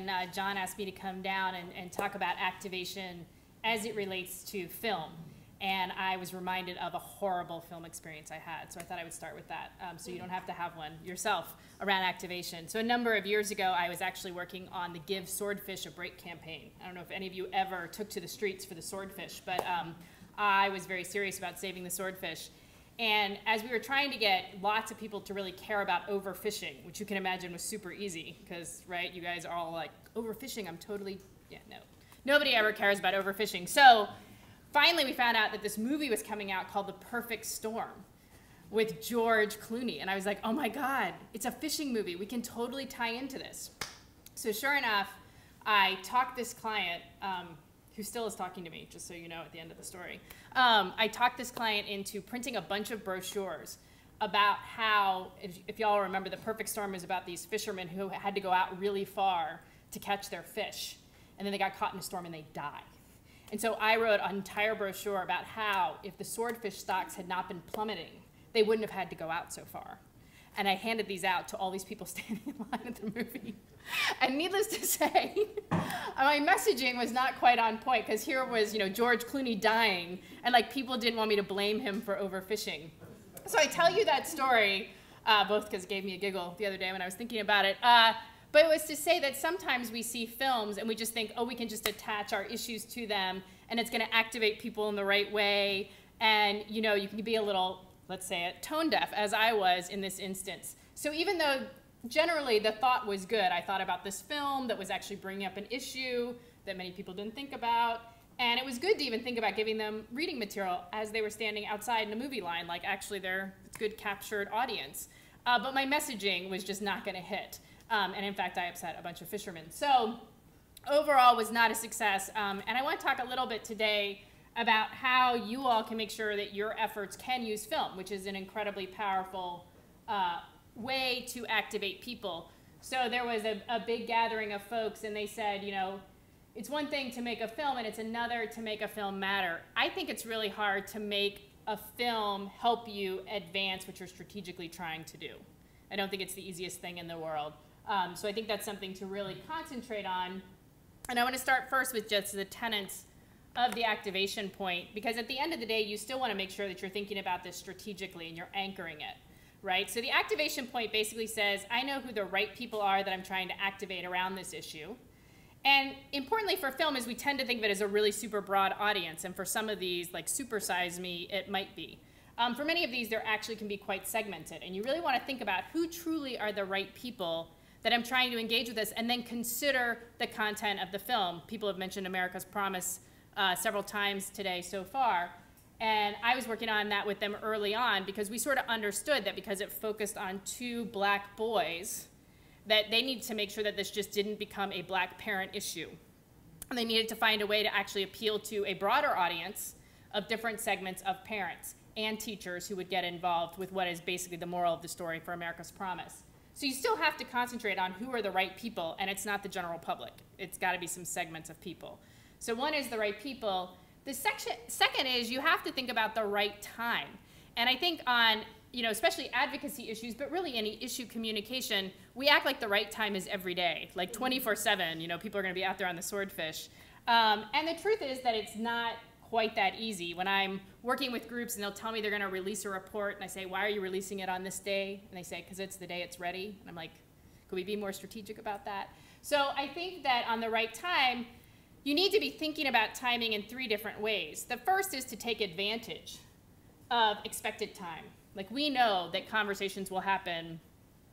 when John asked me to come down and talk about activation as it relates to film. And I was reminded of a horrible film experience I had. So I thought I would start with that, so you don't have to have one yourself around activation. So a number of years ago, I was actually working on the Give Swordfish a Break campaign. I don't know if any of you ever took to the streets for the swordfish, but I was very serious about saving the swordfish. And as we were trying to get lots of people to really care about overfishing, which you can imagine was super easy, because, right, you guys are all like, overfishing, I'm totally, yeah, no. Nobody ever cares about overfishing. So finally, we found out that this movie was coming out called The Perfect Storm with George Clooney. And I was like, oh my God, it's a fishing movie. We can totally tie into this. So sure enough, I talked this client, who still is talking to me, just so you know at the end of the story. I talked this client into printing a bunch of brochures about how, if y'all remember, The Perfect Storm is about these fishermen who had to go out really far to catch their fish. And then they got caught in a storm and they died. And so I wrote an entire brochure about how, if the swordfish stocks had not been plummeting, they wouldn't have had to go out so far. And I handed these out to all these people standing in line at the movie. And needless to say, my messaging was not quite on point, because here was, you know, George Clooney dying, and like people didn't want me to blame him for overfishing. So I tell you that story, both because it gave me a giggle the other day when I was thinking about it, but it was to say that sometimes we see films and we just think, oh, we can just attach our issues to them and it's going to activate people in the right way. And, you know, you can be a little, let's say it, tone deaf, as I was in this instance. So even though generally the thought was good, I thought about this film that was actually bringing up an issue that many people didn't think about. And it was good to even think about giving them reading material as they were standing outside in a movie line, like actually it's a good captured audience. But my messaging was just not going to hit. And in fact, I upset a bunch of fishermen. So overall, was not a success. And I want to talk a little bit today about how you all can make sure that your efforts can use film, which is an incredibly powerful way to activate people. So there was a big gathering of folks, and they said, you know, it's one thing to make a film, and it's another to make a film matter. I think it's really hard to make a film help you advance what you're strategically trying to do. I don't think it's the easiest thing in the world. So I think that's something to really concentrate on. And I want to start first with just the tenets of the activation point, because at the end of the day, you still want to make sure that you're thinking about this strategically and you're anchoring it, right? So the activation point basically says, I know who the right people are that I'm trying to activate around this issue. And importantly for film is we tend to think of it as a really super broad audience. And for some of these, like Super Size Me, it might be. For many of these, there actually can be quite segmented. And you really want to think about who truly are the right people that I'm trying to engage with this, and then consider the content of the film. People have mentioned America's Promise several times today so far. And I was working on that with them early on because we sort of understood that because it focused on two black boys, that they needed to make sure that this just didn't become a black parent issue. And they needed to find a way to actually appeal to a broader audience of different segments of parents and teachers who would get involved with what is basically the moral of the story for America's Promise. So you still have to concentrate on who are the right people, and it's not the general public. It's got to be some segments of people. So one is the right people. The second is you have to think about the right time. And I think on, you know, especially advocacy issues, but really any issue communication, we act like the right time is every day, like 24/7. You know, people are going to be out there on the swordfish. And the truth is that it's not quite that easy. When I'm working with groups and they'll tell me they're going to release a report, and I say, why are you releasing it on this day? And they say, because it's the day it's ready. And I'm like, could we be more strategic about that? So I think that on the right time, you need to be thinking about timing in three different ways. The first is to take advantage of expected time. Like, we know that conversations will happen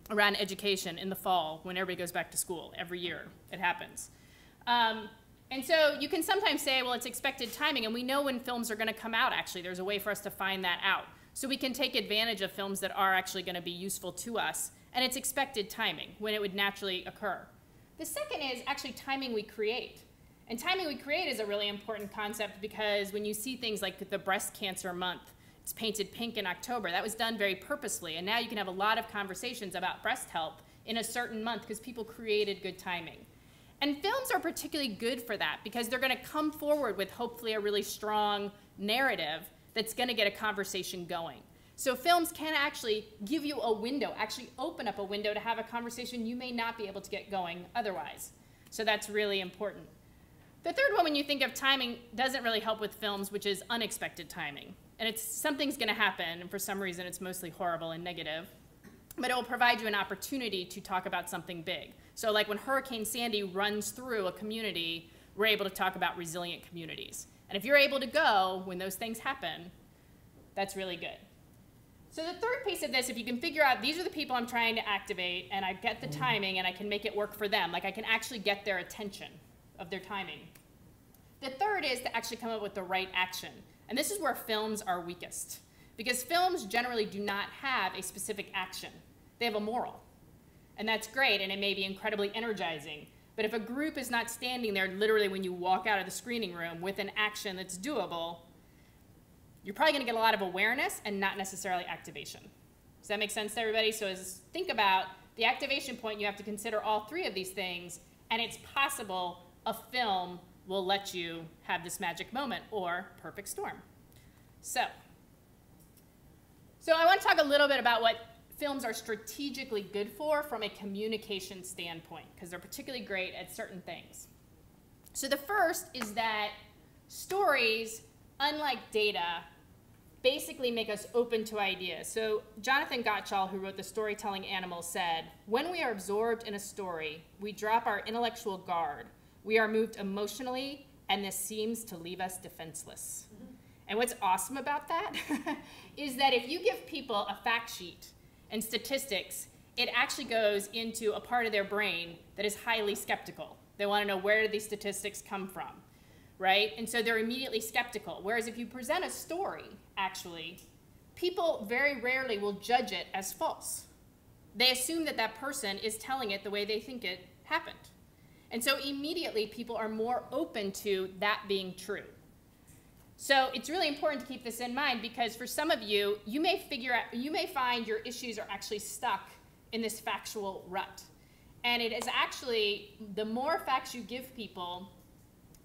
around education in the fall when everybody goes back to school. Every year it happens. And so you can sometimes say, well, it's expected timing, and we know when films are going to come out, actually. There's a way for us to find that out. So we can take advantage of films that are actually going to be useful to us, and it's expected timing, when it would naturally occur. The second is actually timing we create. And timing we create is a really important concept, because when you see things like the Breast Cancer Month, it's painted pink in October, that was done very purposely, and now you can have a lot of conversations about breast health in a certain month because people created good timing. And films are particularly good for that because they're going to come forward with hopefully a really strong narrative that's going to get a conversation going. So films can actually give you a window, actually open up a window to have a conversation you may not be able to get going otherwise. So that's really important. The third one, when you think of timing, doesn't really help with films, which is unexpected timing. And it's something's going to happen, and for some reason it's mostly horrible and negative. But it will provide you an opportunity to talk about something big. So like when Hurricane Sandy runs through a community, we're able to talk about resilient communities. And if you're able to go when those things happen, that's really good. So the third piece of this, if you can figure out these are the people I'm trying to activate, and I get the timing and I can make it work for them, like I can actually get their attention of their timing. The third is to actually come up with the right action. And this is where films are weakest, because films generally do not have a specific action. They have a moral. And that's great, and it may be incredibly energizing. But if a group is not standing there literally when you walk out of the screening room with an action that's doable, you're probably going to get a lot of awareness and not necessarily activation. Does that make sense to everybody? So think about the activation point. You have to consider all three of these things, and it's possible a film will let you have this magic moment or perfect storm. So I want to talk a little bit about what films are strategically good for from a communication standpoint, because they're particularly great at certain things. So the first is that stories, unlike data, basically make us open to ideas. So Jonathan Gottschall, who wrote The Storytelling Animal, said, "When we are absorbed in a story, we drop our intellectual guard. We are moved emotionally, and this seems to leave us defenseless." Mm-hmm. And what's awesome about that is that if you give people a fact sheet and statistics, it actually goes into a part of their brain that is highly skeptical. They want to know, where did these statistics come from, right? And so they're immediately skeptical. Whereas if you present a story, actually, people very rarely will judge it as false. They assume that that person is telling it the way they think it happened. And so immediately people are more open to that being true. So it's really important to keep this in mind, because for some of you, you may find your issues are actually stuck in this factual rut. And it is actually, the more facts you give people,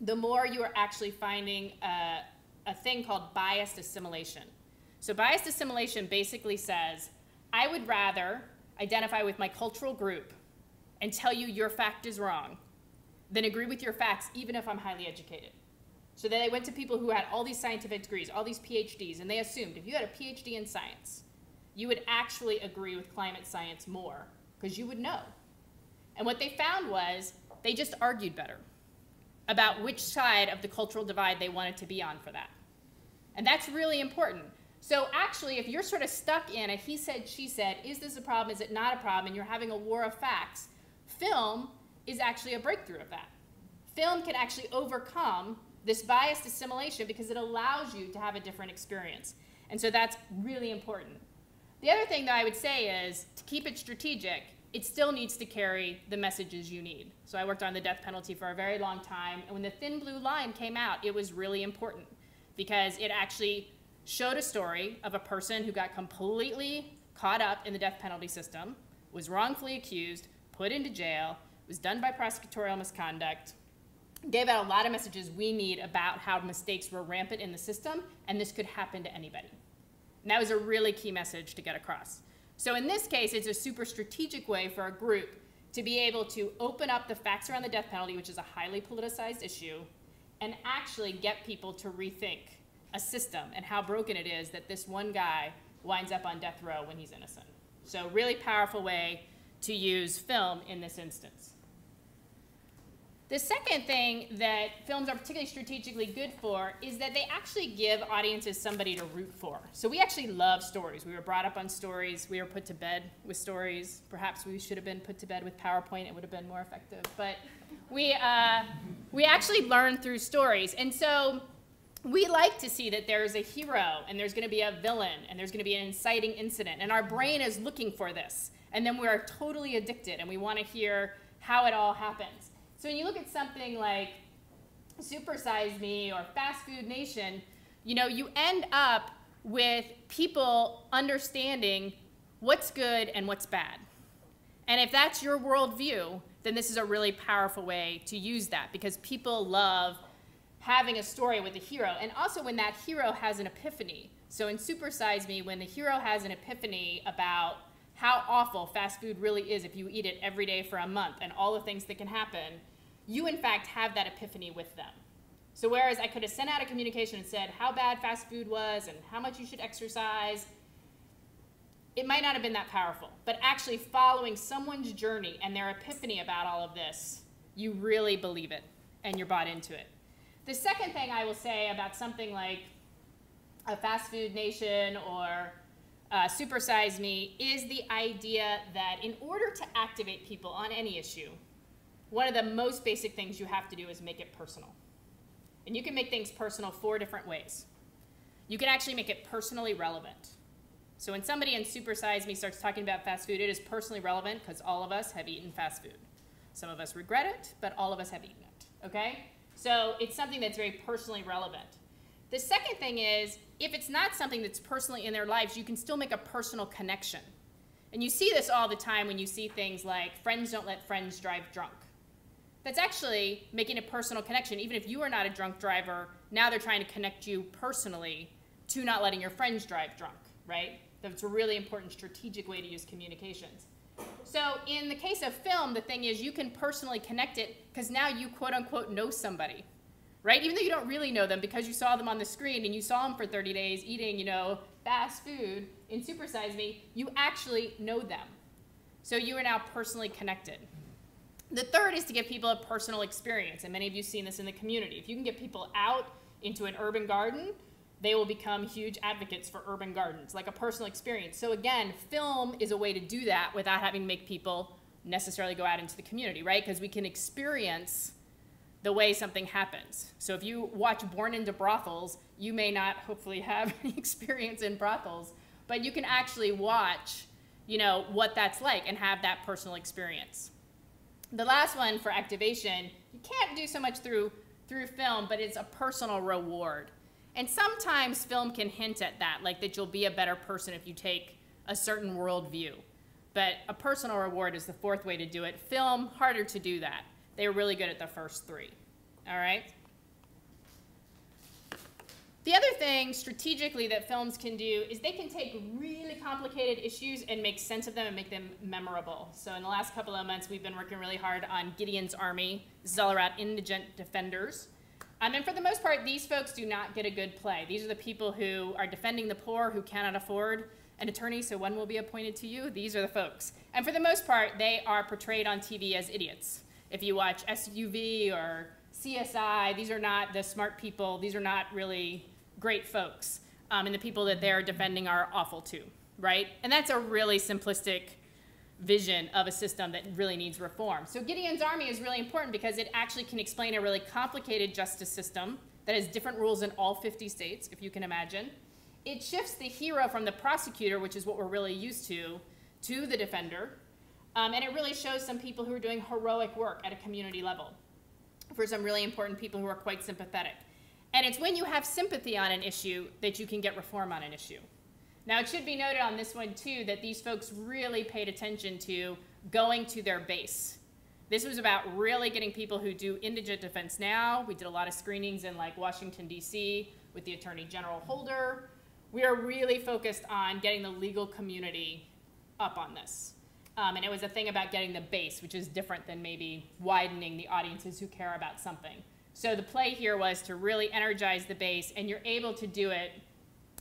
the more you are actually finding a thing called biased assimilation. So biased assimilation basically says, I would rather identify with my cultural group and tell you your fact is wrong than agree with your facts, even if I'm highly educated. So they went to people who had all these scientific degrees, all these PhDs, and they assumed if you had a PhD in science, you would actually agree with climate science more, because you would know. And what they found was they just argued better about which side of the cultural divide they wanted to be on for that. And that's really important. So actually, if you're sort of stuck in a he said, she said, is this a problem, is it not a problem, and you're having a war of facts, film is actually a breakthrough of that. Film can actually overcome this biased assimilation because it allows you to have a different experience. And so that's really important. The other thing that I would say is, to keep it strategic, it still needs to carry the messages you need. So I worked on the death penalty for a very long time, and when The Thin Blue Line came out, it was really important because it actually showed a story of a person who got completely caught up in the death penalty system, was wrongfully accused, put into jail, was done by prosecutorial misconduct, gave out a lot of messages we need about how mistakes were rampant in the system, and this could happen to anybody. And that was a really key message to get across. So in this case, it's a super strategic way for a group to be able to open up the facts around the death penalty, which is a highly politicized issue, and actually get people to rethink a system and how broken it is that this one guy winds up on death row when he's innocent. So really powerful way to use film in this instance. The second thing that films are particularly strategically good for is that they actually give audiences somebody to root for. So we actually love stories. We were brought up on stories. We were put to bed with stories. Perhaps we should have been put to bed with PowerPoint. It would have been more effective. But we actually learn through stories. And so we like to see that there's a hero, and there's going to be a villain, and there's going to be an inciting incident. And our brain is looking for this. And then we are totally addicted, and we want to hear how it all happens. So when you look at something like Super Size Me or Fast Food Nation, you end up with people understanding what's good and what's bad. And if that's your worldview, then this is a really powerful way to use that, because people love having a story with a hero. And also when that hero has an epiphany. So in Super Size Me, when the hero has an epiphany about how awful fast food really is if you eat it every day for a month and all the things that can happen, you in fact have that epiphany with them. So whereas I could have sent out a communication and said how bad fast food was and how much you should exercise, it might not have been that powerful. But actually following someone's journey and their epiphany about all of this, you really believe it and you're bought into it. The second thing I will say about something like a Fast Food Nation or Super Size Me is the idea that in order to activate people on any issue, one of the most basic things you have to do is make it personal. And you can make things personal 4 different ways. You can actually make it personally relevant. So when somebody in Super Size Me starts talking about fast food, it is personally relevant because all of us have eaten fast food. Some of us regret it, but all of us have eaten it, okay? So it's something that's very personally relevant. The second thing is, if it's not something that's personally in their lives, you can still make a personal connection. And you see this all the time when you see things like friends don't let friends drive drunk. That's actually making a personal connection. Even if you are not a drunk driver, now they're trying to connect you personally to not letting your friends drive drunk, right? That's a really important strategic way to use communications. So in the case of film, the thing is you can personally connect it because now you quote unquote know somebody, right? Even though you don't really know them because you saw them on the screen and you saw them for 30 days eating, you know, fast food in Super Size Me, you actually know them. So you are now personally connected. The third is to give people a personal experience, and many of you have seen this in the community. If you can get people out into an urban garden, they will become huge advocates for urban gardens, like a personal experience. So again, film is a way to do that without having to make people necessarily go out into the community, right? Because we can experience the way something happens. So if you watch Born into Brothels, you may not hopefully have any experience in brothels, but you can actually watch, you know, what that's like and have that personal experience. The last one for activation, you can't do so much through film, but it's a personal reward. And sometimes film can hint at that, like that you'll be a better person if you take a certain worldview. But a personal reward is the fourth way to do it. Film, harder to do that. They were really good at the first 3, all right? The other thing strategically that films can do is they can take really complicated issues and make sense of them and make them memorable. So in the last couple of months, we've been working really hard on Gideon's Army. This is all about indigent defenders. And for the most part, these folks do not get a good play. These are the people who are defending the poor who cannot afford an attorney, so one will be appointed to you. These are the folks. And for the most part, they are portrayed on TV as idiots. If you watch SUV or CSI, these are not the smart people. These are not really great folks. And the people that they're defending are awful too, right? And that's a really simplistic vision of a system that really needs reform. So Gideon's Army is really important because it actually can explain a really complicated justice system that has different rules in all 50 states, if you can imagine. It shifts the hero from the prosecutor, which is what we're really used to the defender. And it really shows some people who are doing heroic work at a community level for some really important people who are quite sympathetic. And it's when you have sympathy on an issue that you can get reform on an issue. Now, it should be noted on this one, too, that these folks really paid attention to going to their base. This was about really getting people who do indigent defense now. We did a lot of screenings in, like, Washington, D.C. with the Attorney General Holder. We are really focused on getting the legal community up on this. And it was a thing about getting the base, which is different than maybe widening the audiences who care about something. So the play here was to really energize the base, and you're able to do it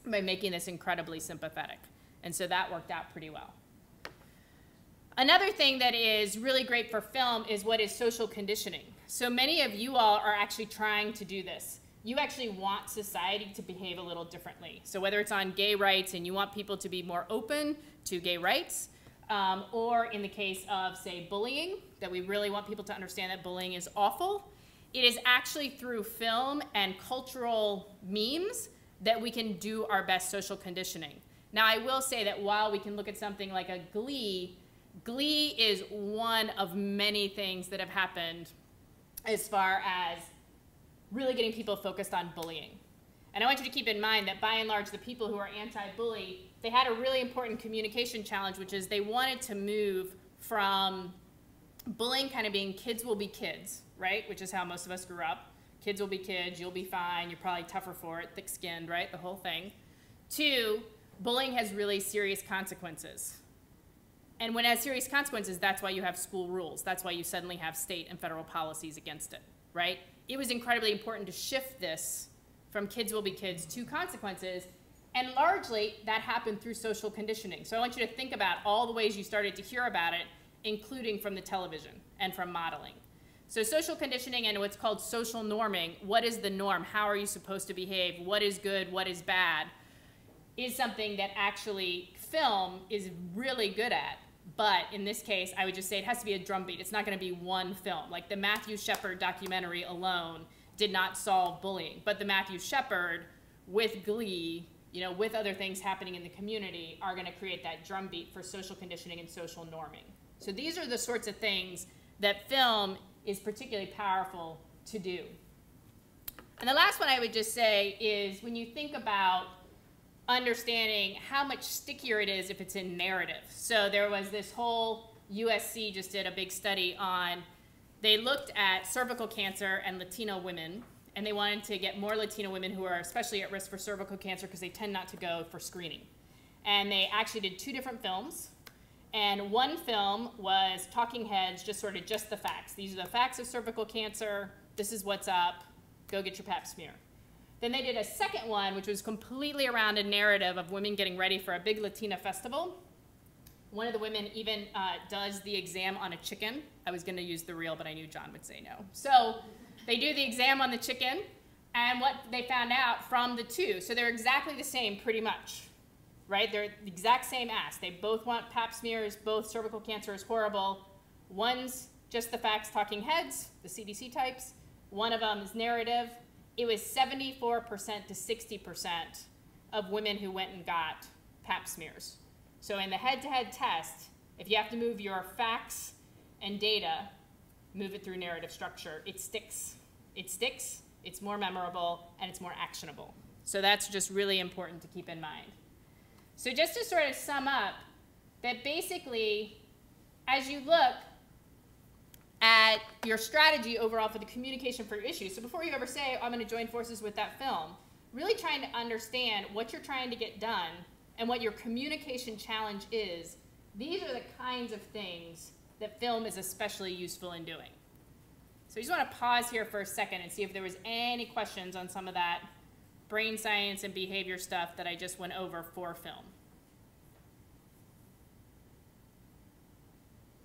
by making this incredibly sympathetic. And so that worked out pretty well. Another thing that is really great for film is what is social conditioning. So many of you all are actually trying to do this. You actually want society to behave a little differently. So whether it's on gay rights and you want people to be more open to gay rights, or in the case of, say, bullying, that we really want people to understand that bullying is awful, it is actually through film and cultural memes that we can do our best social conditioning. Now, I will say that while we can look at something like a Glee, Glee is one of many things that have happened as far as really getting people focused on bullying. And I want you to keep in mind that by and large, the people who are anti-bully, they had a really important communication challenge, which is they wanted to move from bullying kind of being kids will be kids, right? Which is how most of us grew up. Kids will be kids, you'll be fine, you're probably tougher for it, thick-skinned, right? The whole thing. 2, bullying has really serious consequences. And when it has serious consequences, that's why you have school rules. That's why you suddenly have state and federal policies against it, right? It was incredibly important to shift this from kids will be kids to consequences. And largely, that happened through social conditioning. So I want you to think about all the ways you started to hear about it, including from the television and from modeling. So social conditioning and what's called social norming, what is the norm? How are you supposed to behave? What is good? What is bad? Is something that actually film is really good at. But in this case, I would just say it has to be a drumbeat. It's not going to be one film. Like the Matthew Shepard documentary alone did not solve bullying. But the Matthew Shepard, with Glee, you know, with other things happening in the community, are going to create that drumbeat for social conditioning and social norming. So these are the sorts of things that film is particularly powerful to do. And the last one I would just say is when you think about understanding how much stickier it is if it's in narrative. So there was this whole, USC just did a big study on, they looked at cervical cancer and Latino women, and they wanted to get more Latino women who are especially at risk for cervical cancer because they tend not to go for screening. And they actually did 2 different films. And one film was talking heads, just the facts. These are the facts of cervical cancer. This is what's up. Go get your pap smear. Then they did a second one, which was completely around a narrative of women getting ready for a big Latina festival. One of the women even does the exam on a chicken. I was going to use the real, but I knew John would say no. So they do the exam on the chicken, and what they found out from the 2, so they're exactly the same pretty much. Right? They're the exact same ask. They both want pap smears, both cervical cancer is horrible. One's just the facts talking heads, the CDC types. One of them is narrative. It was 74% to 60% of women who went and got pap smears. So in the head-to-head test, if you have to move your facts and data, move it through narrative structure. It sticks. It sticks, it's more memorable, and it's more actionable. So that's just really important to keep in mind. So just to sort of sum up, that basically, as you look at your strategy overall for the communication for your issues, so before you ever say, oh, I'm going to join forces with that film, really trying to understand what you're trying to get done and what your communication challenge is, these are the kinds of things that film is especially useful in doing. So I just want to pause here for a second and see if there was any questions on some of that brain science and behavior stuff that I just went over for film.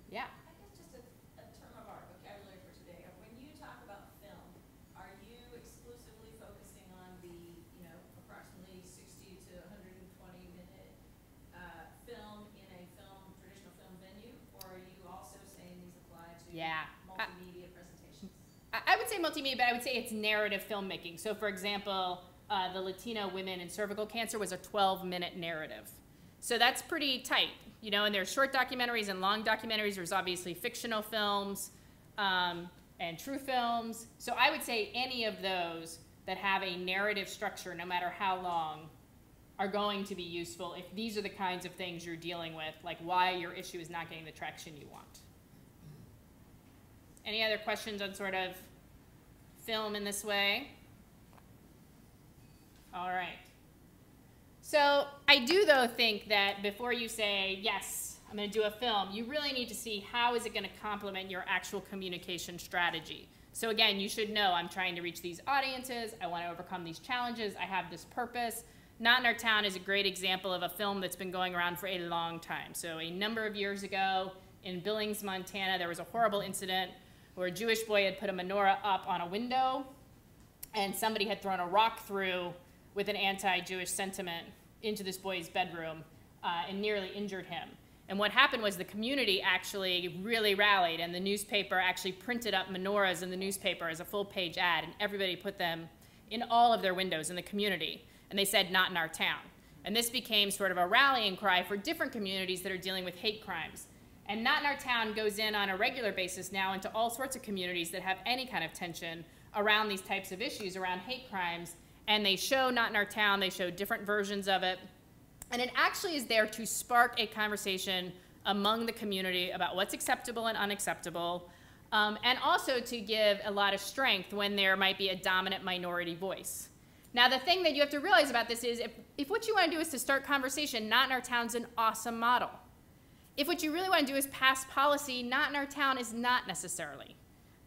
Yeah? I guess just a term of art vocabulary for today. When you talk about film, are you exclusively focusing on the, approximately 60 to 120 minute film in a traditional film venue, or are you also saying these apply to multimedia presentations? I would say multimedia, but I would say it's narrative filmmaking. So for example, the Latino women in cervical cancer was a 12-minute narrative. So that's pretty tight, and there's short documentaries and long documentaries. There's obviously fictional films and true films. So I would say any of those that have a narrative structure, no matter how long, are going to be useful if these are the kinds of things you're dealing with, like why your issue is not getting the traction you want. Any other questions on sort of film in this way? All right. So I do, though, think that before you say, yes, I'm going to do a film, you really need to see how is it going to complement your actual communication strategy. So again, you should know I'm trying to reach these audiences. I want to overcome these challenges. I have this purpose. Not in Our Town is a great example of a film that's been going around for a long time. So a number of years ago in Billings, Montana, there was a horrible incident where a Jewish boy had put a menorah up on a window, and somebody had thrown a rock through with an anti-Jewish sentiment into this boy's bedroom and nearly injured him. And what happened was the community actually really rallied, and the newspaper actually printed up menorahs in the newspaper as a full-page ad, and everybody put them in all of their windows in the community. And they said, not in our town. And this became sort of a rallying cry for different communities that are dealing with hate crimes. And Not in Our Town goes in on a regular basis now into all sorts of communities that have any kind of tension around these types of issues, around hate crimes. And they show Not in Our Town, they show different versions of it. And it actually is there to spark a conversation among the community about what's acceptable and unacceptable, and also to give a lot of strength when there might be a dominant minority voice. Now, the thing that you have to realize about this is if what you want to do is to start conversation, Not in Our Town's an awesome model. if what you really want to do is pass policy, not in our town is not necessarily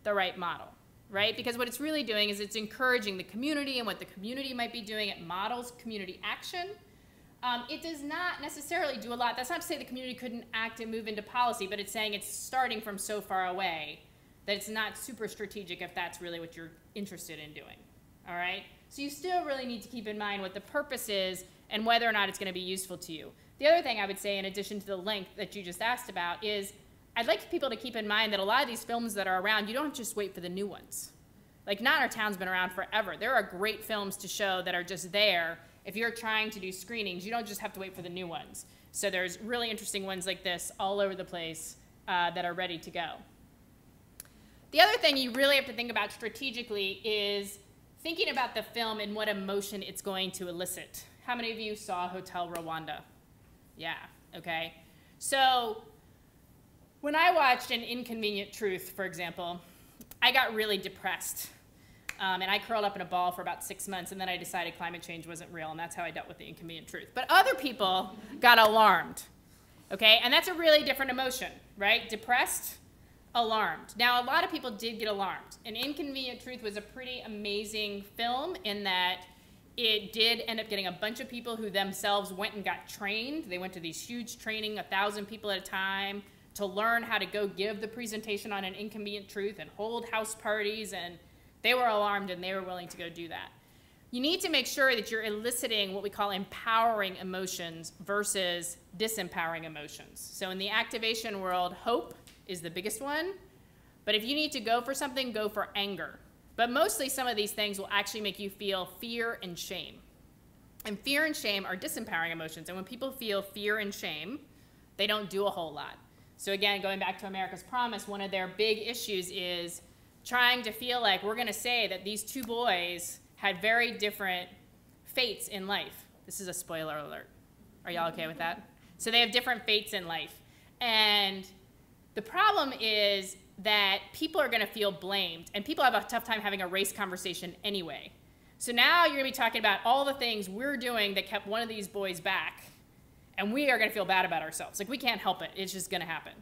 the right model, right? Because what it's really doing is it's encouraging the community and what the community might be doing. It models community action. It does not necessarily do a lot. That's not to say the community couldn't act and move into policy, but it's saying it's starting from so far away that it's not super strategic if that's really what you're interested in doing, all right? So you still really need to keep in mind what the purpose is and whether or not it's going to be useful to you. The other thing I would say, in addition to the length that you just asked about, is I'd like people to keep in mind that a lot of these films that are around, you don't just wait for the new ones. Like, Not Our Town's been around forever. There are great films to show that are just there. If you're trying to do screenings, you don't just have to wait for the new ones. So there's really interesting ones like this all over the place that are ready to go. The other thing you really have to think about strategically is thinking about the film and what emotion it's going to elicit. How many of you saw Hotel Rwanda? Yeah, okay. So when I watched An Inconvenient Truth, for example, I got really depressed. And I curled up in a ball for about 6 months, and then I decided climate change wasn't real, and that's how I dealt with the inconvenient truth. But other people got alarmed, okay? And that's a really different emotion, right? Depressed, alarmed. Now, a lot of people did get alarmed. An Inconvenient Truth was a pretty amazing film in that it did end up getting a bunch of people who themselves went and got trained. They went to these huge training, 1,000 people at a time, to learn how to go give the presentation on an inconvenient truth and hold house parties, and they were alarmed and they were willing to go do that. You need to make sure that you're eliciting what we call empowering emotions versus disempowering emotions. So in the activation world, hope is the biggest one. But if you need to go for something, go for anger. But mostly some of these things will actually make you feel fear and shame. And fear and shame are disempowering emotions. And when people feel fear and shame, they don't do a whole lot. So again, going back to America's Promise, one of their big issues is trying to feel like we're going to say that these two boys had very different fates in life. This is a spoiler alert. Are y'all okay with that? So they have different fates in life. And the problem is that people are going to feel blamed, and people have a tough time having a race conversation anyway. So now you're going to be talking about all the things we're doing that kept one of these boys back, and we are going to feel bad about ourselves. Like, we can't help it. It's just going to happen.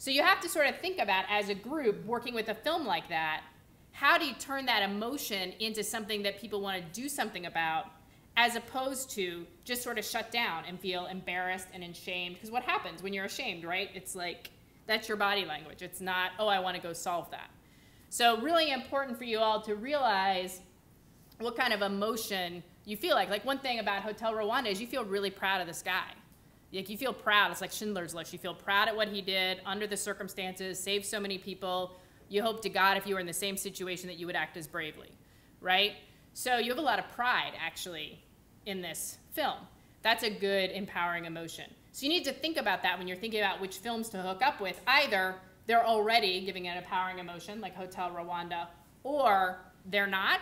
So you have to sort of think about, as a group working with a film like that, how do you turn that emotion into something that people want to do something about, as opposed to just sort of shut down and feel embarrassed and ashamed? Because what happens when you're ashamed, right? It's like, that's your body language. It's not, oh, I want to go solve that. So really important for you all to realize what kind of emotion you feel like. Like, one thing about Hotel Rwanda is you feel really proud of this guy. Like, you feel proud. It's like Schindler's List. You feel proud at what he did under the circumstances, saved so many people. You hope to God if you were in the same situation that you would act as bravely, right? So you have a lot of pride, actually, in this film. That's a good, empowering emotion. So you need to think about that when you're thinking about which films to hook up with. Either they're already giving an empowering emotion, like Hotel Rwanda, or they're not,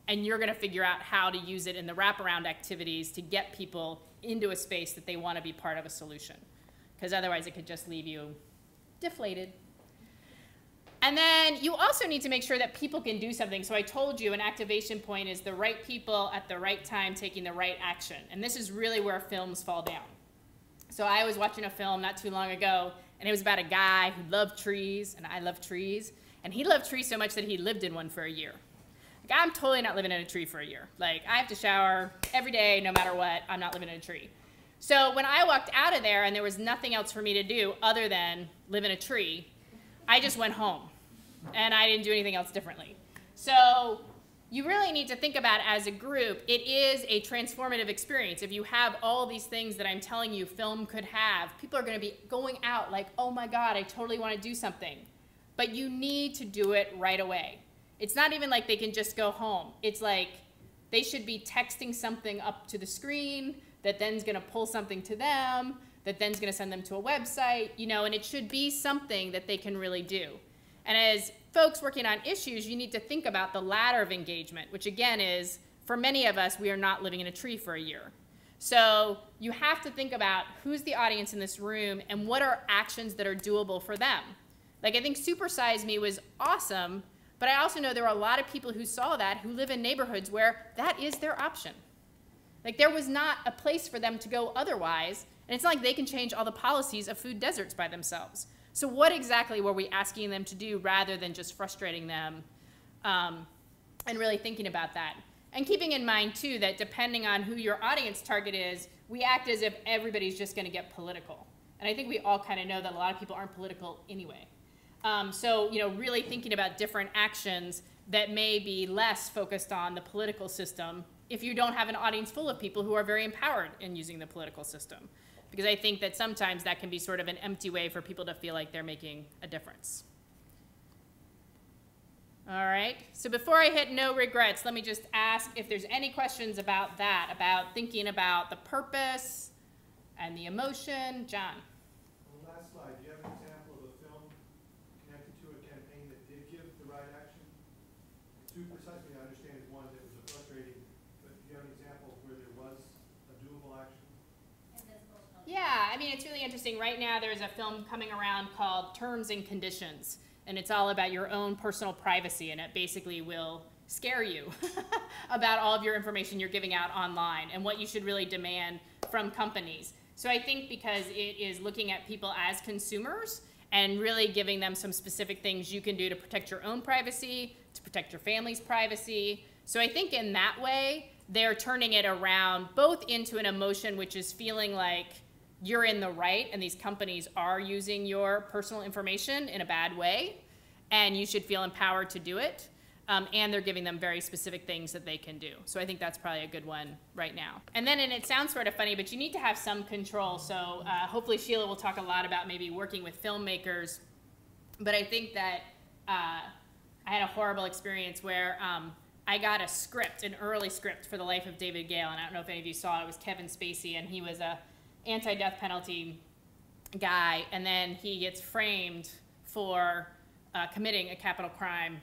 and you're going to figure out how to use it in the wraparound activities to get people into a space that they want to be part of a solution. Because otherwise it could just leave you deflated. And then you also need to make sure that people can do something. So I told you an activation point is the right people at the right time taking the right action. And this is really where films fall down. So I was watching a film not too long ago, and it was about a guy who loved trees, and I love trees. And he loved trees so much that he lived in one for a year. Like, I'm totally not living in a tree for a year. Like, I have to shower every day, no matter what. I'm not living in a tree. So when I walked out of there and there was nothing else for me to do other than live in a tree, I just went home. And I didn't do anything else differently. So you really need to think about, as a group, it is a transformative experience. If you have all these things that I'm telling you film could have, people are going to be going out like, oh my God, I totally want to do something. But you need to do it right away. It's not even like they can just go home. It's like they should be texting something up to the screen that then's going to pull something to them, that then's going to send them to a website, you know, and it should be something that they can really do. And as folks working on issues, you need to think about the ladder of engagement, which again is, for many of us, we are not living in a tree for a year. So you have to think about who's the audience in this room and what are actions that are doable for them. Like, I think Super Size Me was awesome, but I also know there are a lot of people who saw that who live in neighborhoods where that is their option. Like, there was not a place for them to go otherwise, And it's not like they can change all the policies of food deserts by themselves. So what exactly were we asking them to do rather than just frustrating them, and really thinking about that? And keeping in mind, too, that depending on who your audience target is, we act as if everybody's just going to get political. And I think we all kind of know that a lot of people aren't political anyway. So, really thinking about different actions that may be less focused on the political system if you don't have an audience full of people who are very empowered in using the political system. Because I think that sometimes that can be sort of an empty way for people to feel like they're making a difference. All right, so before I hit no regrets, let me just ask if there's any questions about that, about thinking about the purpose and the emotion. John. On the last slide, do you have an example of a film connected to a campaign that did give the right action? Two precisely, I understand, is one that was a frustrating, but do you have an example where there was a doable action? Yeah, I mean, it's really interesting. Right now there's a film coming around called Terms and Conditions, and it's all about your own personal privacy, and it basically will scare you about all of your information you're giving out online and what you should really demand from companies. So I think because it is looking at people as consumers and really giving them some specific things you can do to protect your own privacy, to protect your family's privacy. So I think in that way, they're turning it around both into an emotion which is feeling like you're in the right and these companies are using your personal information in a bad way and you should feel empowered to do it. And they're giving them very specific things that they can do. So I think that's probably a good one right now. And then, and it sounds sort of funny, but you need to have some control. So hopefully Sheila will talk a lot about maybe working with filmmakers. But I think that I had a horrible experience where I got a script, an early script for The Life of David Gale. And I don't know if any of you saw it. It was Kevin Spacey, and he was a anti-death penalty guy. And then he gets framed for committing a capital crime.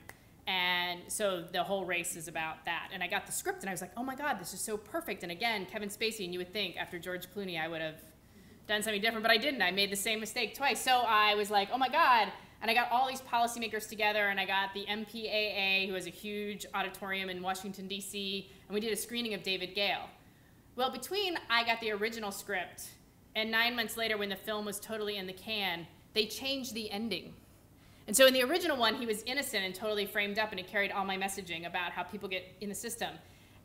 And so the whole race is about that. And I got the script, and I was like, oh my God, this is so perfect. And again, Kevin Spacey, and you would think after George Clooney I would have done something different, but I didn't. I made the same mistake twice. So I was like, oh my God. And I got all these policymakers together, and I got the MPAA, who has a huge auditorium in Washington, D.C., and we did a screening of David Gale. Well, between I got the original script and 9 months later when the film was totally in the can, they changed the ending. And so in the original one, he was innocent and totally framed up, and it carried all my messaging about how people get in the system.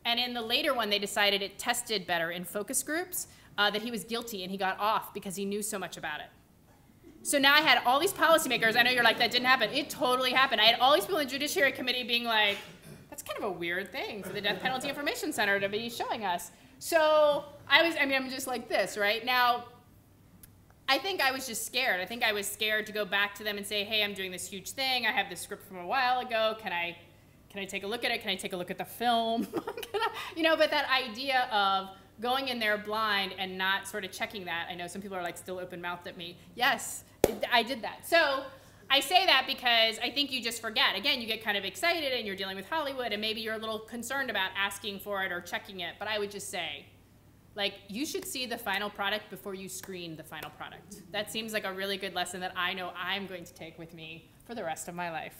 And in the later one, they decided it tested better in focus groups, that he was guilty and he got off because he knew so much about it. So now I had all these policymakers. I know you're like, that didn't happen. It totally happened. I had all these people in the Judiciary Committee being like, that's kind of a weird thing for the Death Penalty Information Center to be showing us. So I'm just like this, right? Now, I think I was just scared. I think I was scared to go back to them and say, hey, I'm doing this huge thing. I have this script from a while ago. Can I take a look at it? Can I take a look at the film? But that idea of going in there blind and not sort of checking that. I know some people are like still open-mouthed at me. Yes, I did that. So I say that because I think you just forget. Again, you get kind of excited and you're dealing with Hollywood and maybe you're a little concerned about asking for it or checking it. But I would just say, you should see the final product before you screen the final product. That seems like a really good lesson that I know I'm going to take with me for the rest of my life.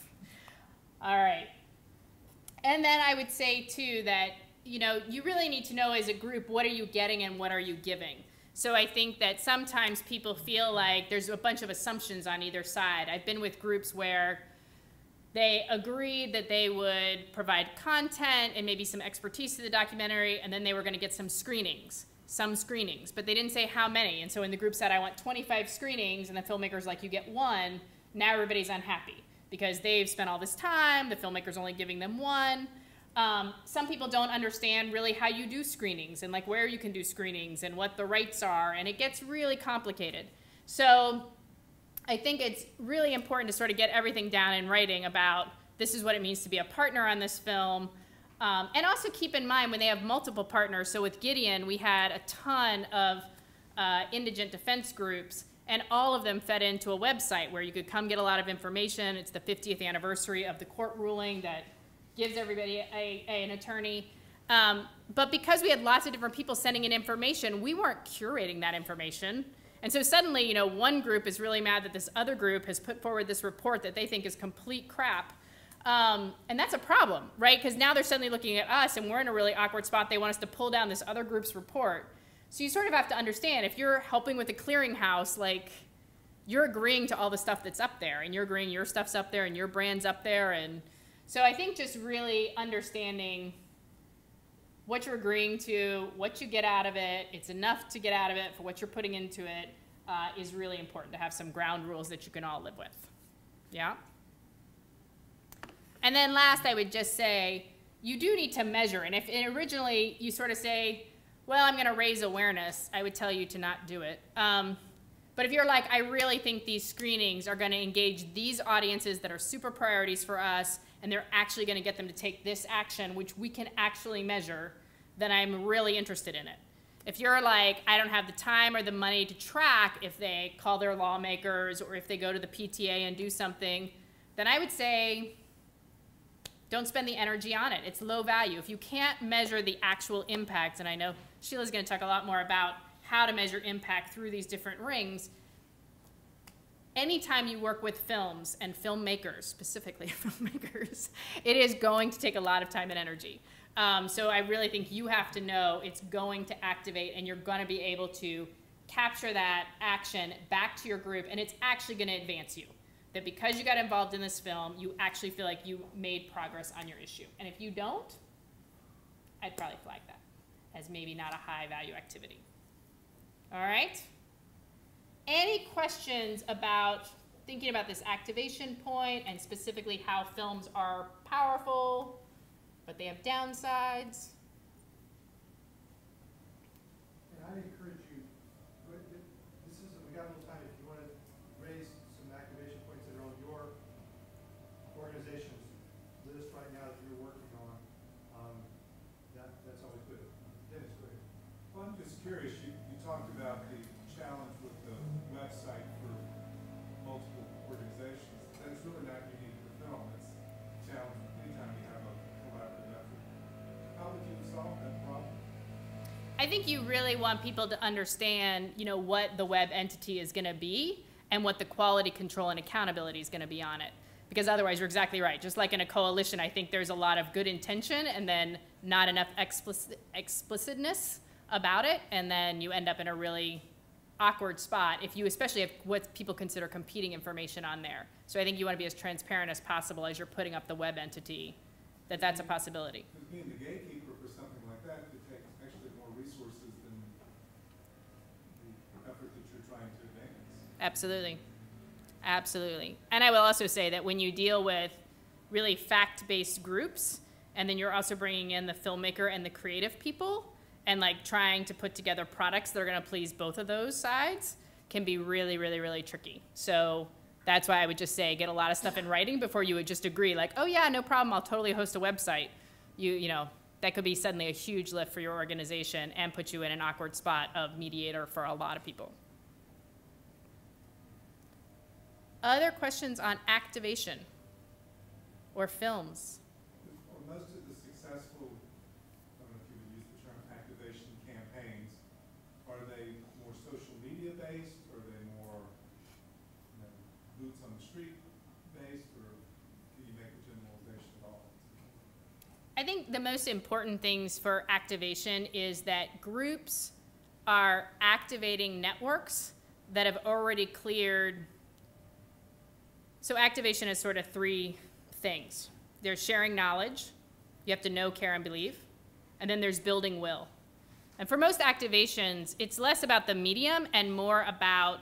All right. And then I would say, too, that, you really need to know as a group, what are you getting and what are you giving? So I think that sometimes people feel like there's a bunch of assumptions on either side. I've been with groups where they agreed that they would provide content and maybe some expertise to the documentary, and then they were going to get some screenings, but they didn't say how many. And so in the group said, I want 25 screenings, and the filmmaker's like, you get one. Now everybody's unhappy because they've spent all this time, the filmmaker's only giving them one. Some people don't understand really how you do screenings and where you can do screenings and what the rights are, and it gets really complicated. So I think it's really important to sort of get everything down in writing about this is what it means to be a partner on this film. And also keep in mind when they have multiple partners. So with Gideon, we had a ton of indigent defense groups, and all of them fed into a website where you could come get a lot of information. It's the 50th anniversary of the court ruling that gives everybody an attorney. But because we had lots of different people sending in information, we weren't curating that information. And so suddenly, one group is really mad that this other group has put forward this report that they think is complete crap. And that's a problem, right? Because now they're suddenly looking at us, and we're in a really awkward spot. They want us to pull down this other group's report. So you sort of have to understand, if you're helping with a clearinghouse, like, you're agreeing to all the stuff that's up there, and you're agreeing your stuff's up there and your brand's up there. And so I think just really understanding what you're agreeing to, what you get out of it, it's enough to get out of it for what you're putting into it, is really important to have some ground rules that you can all live with. Yeah? And then last, I would just say, you do need to measure. And if originally you sort of say, well, I'm going to raise awareness, I would tell you to not do it. But if you're like, I really think these screenings are going to engage these audiences that are super priorities for us, and they're actually going to get them to take this action, which we can actually measure, then I'm really interested in it. If you're like, I don't have the time or the money to track if they call their lawmakers or if they go to the PTA and do something, then I would say, don't spend the energy on it. It's low value. If you can't measure the actual impact, and I know Sheila's going to talk a lot more about how to measure impact through these different rings, anytime you work with films and filmmakers, specifically filmmakers, it is going to take a lot of time and energy. So I really think you have to know it's going to activate, and you're going to be able to capture that action back to your group, and it's actually going to advance you. That because you got involved in this film, you actually feel like you made progress on your issue. And if you don't, I'd probably flag that as maybe not a high value activity. All right? Any questions about thinking about this activation point and specifically how films are powerful, but they have downsides? And I'd encourage you, this is, we got a little time, if you want to raise some activation points that are on your organization's list right now that you're working on, that's always good. Dennis, go ahead. Well, I'm just curious, you talked about the challenge with the website for multiple organizations. That's really not unique to film. It's a challenge anytime you have a collaborative effort. How would you solve that problem? I think you really want people to understand, what the web entity is going to be and what the quality control and accountability is going to be on it. Because otherwise, you're exactly right. Just like in a coalition, I think there's a lot of good intention and then not enough explicitness about it, and then you end up in a really awkward spot if you especially have what people consider competing information on there. So I think you want to be as transparent as possible as you're putting up the web entity, that's a possibility. Because being the gatekeeper for something like that could take actually more resources than the effort that you're trying to advance. Absolutely. Absolutely. And I will also say that when you deal with really fact-based groups, and then you're also bringing in the filmmaker and the creative people, and like trying to put together products that are going to please both of those sides, can be really, really, really tricky. So that's why I would just say get a lot of stuff in writing before you would just agree, like, oh yeah, no problem, I'll totally host a website. That could be suddenly a huge lift for your organization and put you in an awkward spot of mediator for a lot of people. Other questions on activation or films? Well, most of the successful, I don't know if you would use the term activation campaigns, are they more social media based? Are they more boots on the street based? Or can you make a generalization at all? I think the most important things for activation is that groups are activating networks that have already cleared. So activation is sort of three things. There's sharing knowledge. You have to know, care, and believe. And then there's building will. And for most activations, it's less about the medium and more about,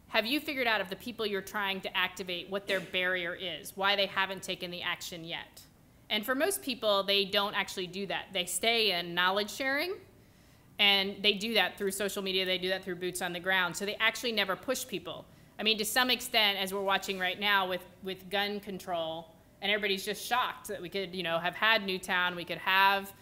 have you figured out of the people you're trying to activate what their barrier is, why they haven't taken the action yet. And for most people, they don't actually do that. They stay in knowledge sharing, and they do that through social media. They do that through boots on the ground. So they actually never push people. I mean, to some extent, as we're watching right now with gun control, and everybody's just shocked that we could, have had Newtown, we could have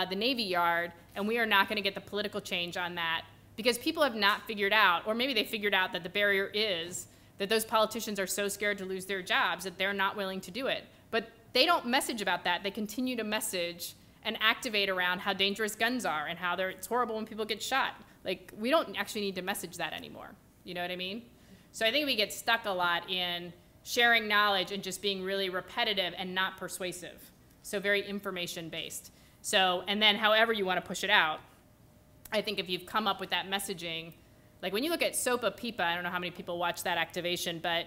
the Navy Yard, and we are not going to get the political change on that because people have not figured out, or maybe they figured out that the barrier is that those politicians are so scared to lose their jobs that they're not willing to do it. But they don't message about that. They continue to message and activate around how dangerous guns are and how it's horrible when people get shot. Like, we don't actually need to message that anymore. You know what I mean? So I think we get stuck a lot in sharing knowledge and just being really repetitive and not persuasive. So very information-based. So, and then however you want to push it out. I think if you've come up with that messaging, like when you look at Sopa Pipa, I don't know how many people watch that activation, but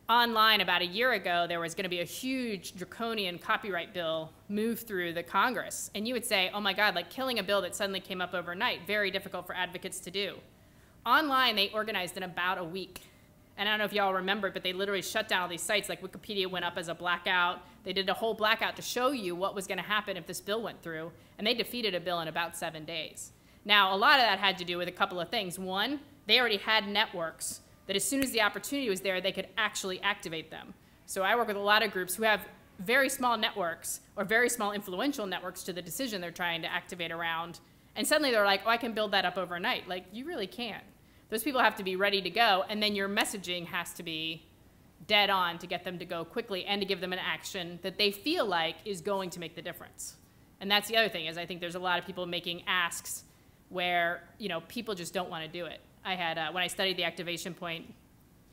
online about a year ago, there was going to be a huge draconian copyright bill move through the Congress. And you would say, oh my God, like killing a bill that suddenly came up overnight, very difficult for advocates to do. Online, they organized in about a week. And I don't know if y'all remember, but they literally shut down all these sites. Like Wikipedia went up as a blackout. They did a whole blackout to show you what was going to happen if this bill went through. And they defeated a bill in about 7 days. Now, a lot of that had to do with a couple of things. One, they already had networks that as soon as the opportunity was there, they could actually activate them. So I work with a lot of groups who have very small networks or very small influential networks to the decision they're trying to activate around. And suddenly they're like, oh, I can build that up overnight. Like, you really can't. Those people have to be ready to go, and then your messaging has to be dead on to get them to go quickly and to give them an action that they feel like is going to make the difference. And that's the other thing, is I think there's a lot of people making asks where, you know, people just don't want to do it. I had, when I studied the activation point,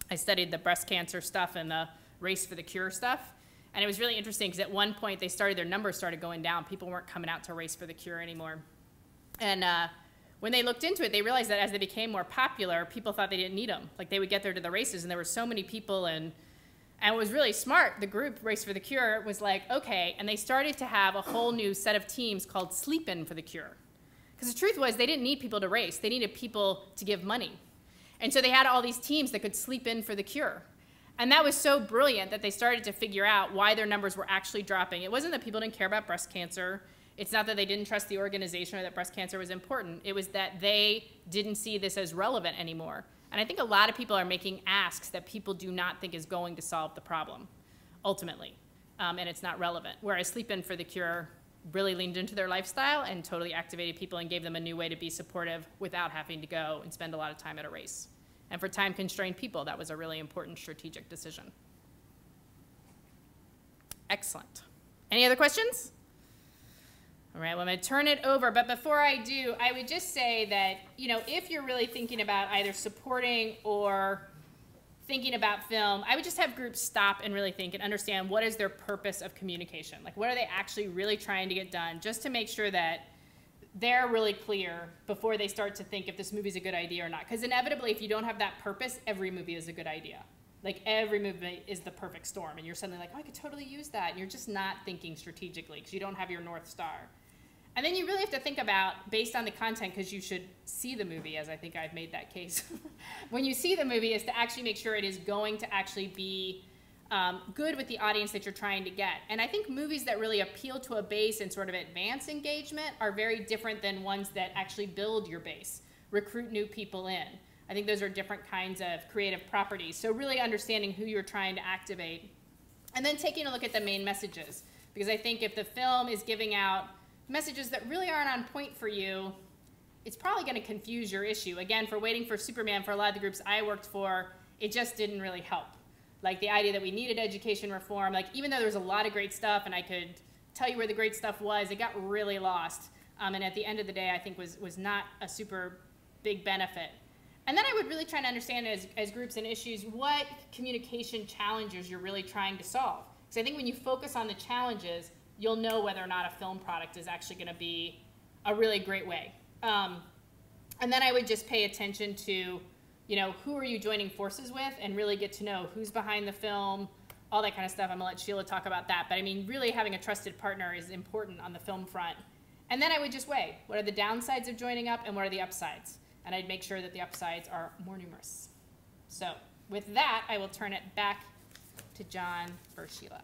I studied the breast cancer stuff and the race for the cure stuff. And it was really interesting because at one point their numbers started going down. People weren't coming out to race for the cure anymore. And when they looked into it, they realized that as they became more popular, people thought they didn't need them. Like they would get there to the races and there were so many people, and it was really smart. The group Race for the Cure was like, okay, and they started to have a whole new set of teams called Sleep In for the Cure. Because the truth was they didn't need people to race. They needed people to give money. And so they had all these teams that could sleep in for the cure. And that was so brilliant that they started to figure out why their numbers were actually dropping. It wasn't that people didn't care about breast cancer. It's not that they didn't trust the organization or that breast cancer was important. It was that they didn't see this as relevant anymore. And I think a lot of people are making asks that people do not think is going to solve the problem, ultimately. And it's not relevant. Whereas Sleep In for the Cure really leaned into their lifestyle and totally activated people and gave them a new way to be supportive without having to go and spend a lot of time at a race. And for time-constrained people, that was a really important strategic decision. Excellent. Any other questions? All right, well, I'm going to turn it over. But before I do, I would just say that, you know, if you're really thinking about either supporting or thinking about film, I would just have groups stop and really think and understand what is their purpose of communication. Like, what are they actually really trying to get done, just to make sure that they're really clear before they start to think if this movie is a good idea or not. Because inevitably, if you don't have that purpose, every movie is a good idea. Like, every movie is the perfect storm, and you're suddenly like, oh, I could totally use that. And you're just not thinking strategically because you don't have your North Star. And then you really have to think about, based on the content, because you should see the movie, as I think I've made that case. When you see the movie, is to actually make sure it is going to actually be good with the audience that you're trying to get. And I think movies that really appeal to a base and sort of advance engagement are very different than ones that actually build your base, recruit new people in. I think those are different kinds of creative properties. So really understanding who you're trying to activate. And then taking a look at the main messages. Because I think if the film is giving out messages that really aren't on point for you, it's probably going to confuse your issue. Again, for Waiting for Superman, for a lot of the groups I worked for, it just didn't really help. Like the idea that we needed education reform, like even though there was a lot of great stuff and I could tell you where the great stuff was, it got really lost. And at the end of the day, I think was not a super big benefit. And then I would really try to understand as groups and issues what communication challenges you're really trying to solve. Because I think when you focus on the challenges, you'll know whether or not a film product is actually going to be a really great way. And then I would just pay attention to, you know, who are you joining forces with, and really get to know who's behind the film, all that kind of stuff. I'm going to let Sheila talk about that. But I mean, really having a trusted partner is important on the film front. And then I would just weigh, what are the downsides of joining up and what are the upsides? And I'd make sure that the upsides are more numerous. So with that, I will turn it back to John for Sheila.